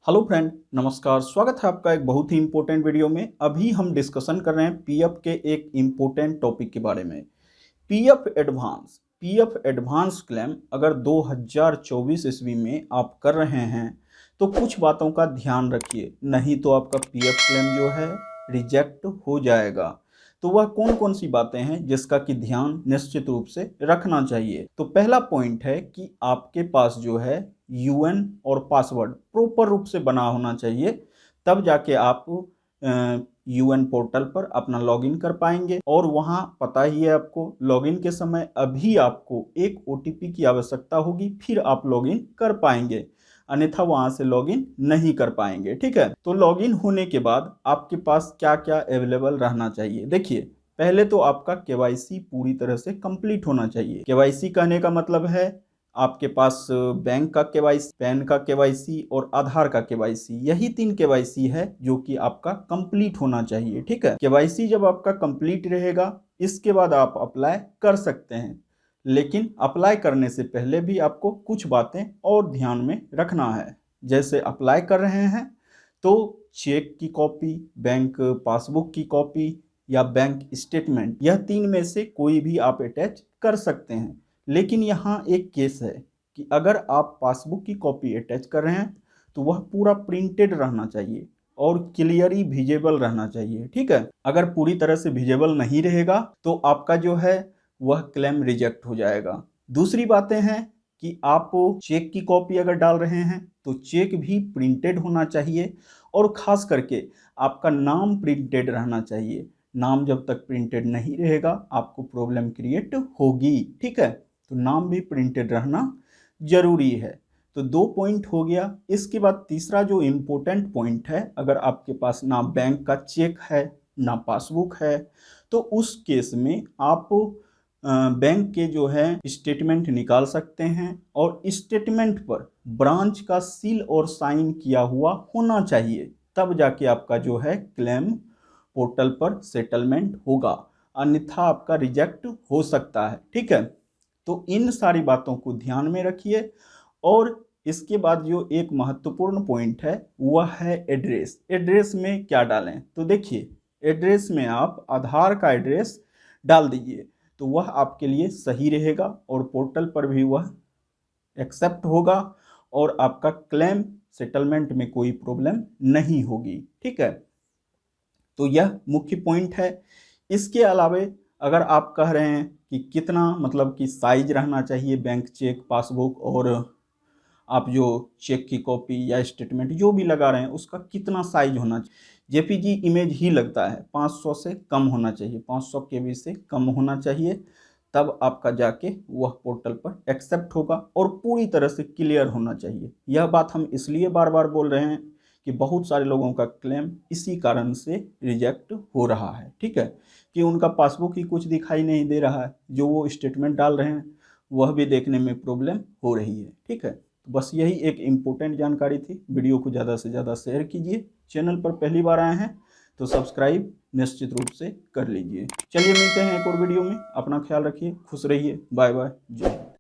Hello friend, नमस्कार। स्वागत है आपका एक बहुत ही इंपॉर्टेंट वीडियो में। अभी हम डिस्कशन कर रहे हैं पीएफ के एक इंपॉर्टेंट टॉपिक के बारे में। पीएफ एडवांस क्लेम अगर 2024 ईस्वी में आप कर रहे हैं तो कुछ बातों का ध्यान रखिए, नहीं तो आपका पीएफ क्लेम जो है रिजेक्ट हो जाएगा। तो वह कौन कौन सी बातें हैं जिसका कि ध्यान निश्चित रूप से रखना चाहिए। तो पहला पॉइंट है कि आपके पास जो है यूएन और पासवर्ड प्रॉपर रूप से बना होना चाहिए, तब जाके आप यूएन पोर्टल पर अपना लॉगिन कर पाएंगे। और वहां पता ही है आपको, लॉगिन के समय अभी आपको एक ओटीपी की आवश्यकता होगी, फिर आप लॉगिन कर पाएंगे, अन्यथा वहां से लॉगिन नहीं कर पाएंगे। ठीक है, तो लॉगिन होने के बाद आपके पास क्या क्या अवेलेबल रहना चाहिए। देखिए, पहले तो आपका केवाईसी पूरी तरह से कंप्लीट होना चाहिए। केवाईसी कहने का मतलब है आपके पास बैंक का केवाईसी, पैन का केवाईसी और आधार का केवाईसी, यही 3 केवाईसी है जो कि आपका कंप्लीट होना चाहिए। ठीक है, केवाईसी जब आपका कंप्लीट रहेगा इसके बाद आप अप्लाई कर सकते हैं, लेकिन अप्लाई करने से पहले भी आपको कुछ बातें और ध्यान में रखना है। जैसे अप्लाई कर रहे हैं तो चेक की कॉपी, बैंक पासबुक की कॉपी या बैंक स्टेटमेंट, यह 3 में से कोई भी आप अटैच कर सकते हैं। लेकिन यहाँ एक केस है कि अगर आप पासबुक की कॉपी अटैच कर रहे हैं तो वह पूरा प्रिंटेड रहना चाहिए और क्लियरली विजिबल रहना चाहिए। ठीक है, अगर पूरी तरह से विजिबल नहीं रहेगा तो आपका जो है वह क्लेम रिजेक्ट हो जाएगा। दूसरी बातें हैं कि आप चेक की कॉपी अगर डाल रहे हैं तो चेक भी प्रिंटेड होना चाहिए, और खास करके आपका नाम प्रिंटेड रहना चाहिए। नाम जब तक प्रिंटेड नहीं रहेगा आपको प्रॉब्लम क्रिएट होगी। ठीक है, तो नाम भी प्रिंटेड रहना जरूरी है। तो 2 पॉइंट हो गया। इसके बाद तीसरा जो इम्पोर्टेंट पॉइंट है, अगर आपके पास ना बैंक का चेक है ना पासबुक है तो उस केस में आप बैंक के जो है स्टेटमेंट निकाल सकते हैं, और स्टेटमेंट पर ब्रांच का सील और साइन किया हुआ होना चाहिए, तब जाके आपका जो है क्लेम पोर्टल पर सेटलमेंट होगा, अन्यथा आपका रिजेक्ट हो सकता है। ठीक है, तो इन सारी बातों को ध्यान में रखिए। और इसके बाद जो एक महत्वपूर्ण पॉइंट है वह है एड्रेस। एड्रेस में क्या डालें, तो देखिए, एड्रेस में आप आधार का एड्रेस डाल दीजिए तो वह आपके लिए सही रहेगा, और पोर्टल पर भी वह एक्सेप्ट होगा, और आपका क्लेम सेटलमेंट में कोई प्रॉब्लम नहीं होगी। ठीक है, तो यह मुख्य पॉइंट है। इसके अलावे अगर आप कह रहे हैं कि कितना मतलब कि साइज रहना चाहिए बैंक चेक पासबुक, और आप जो चेक की कॉपी या स्टेटमेंट जो भी लगा रहे हैं उसका कितना साइज होना चाहिए, जेपीजी इमेज ही लगता है, 500 से कम होना चाहिए, 500 केबी से कम होना चाहिए, तब आपका जाके वह पोर्टल पर एक्सेप्ट होगा, और पूरी तरह से क्लियर होना चाहिए। यह बात हम इसलिए बार बार बोल रहे हैं कि बहुत सारे लोगों का क्लेम इसी कारण से रिजेक्ट हो रहा है। ठीक है, कि उनका पासबुक ही कुछ दिखाई नहीं दे रहा है, जो वो स्टेटमेंट डाल रहे हैं वह भी देखने में प्रॉब्लम हो रही है। ठीक है, तो बस यही एक इम्पोर्टेंट जानकारी थी। वीडियो को ज़्यादा से ज़्यादा शेयर कीजिए। चैनल पर पहली बार आए हैं तो सब्सक्राइब निश्चित रूप से कर लीजिए। चलिए मिलते हैं एक और वीडियो में। अपना ख्याल रखिए, खुश रहिए, बाय बाय, जय हिंद।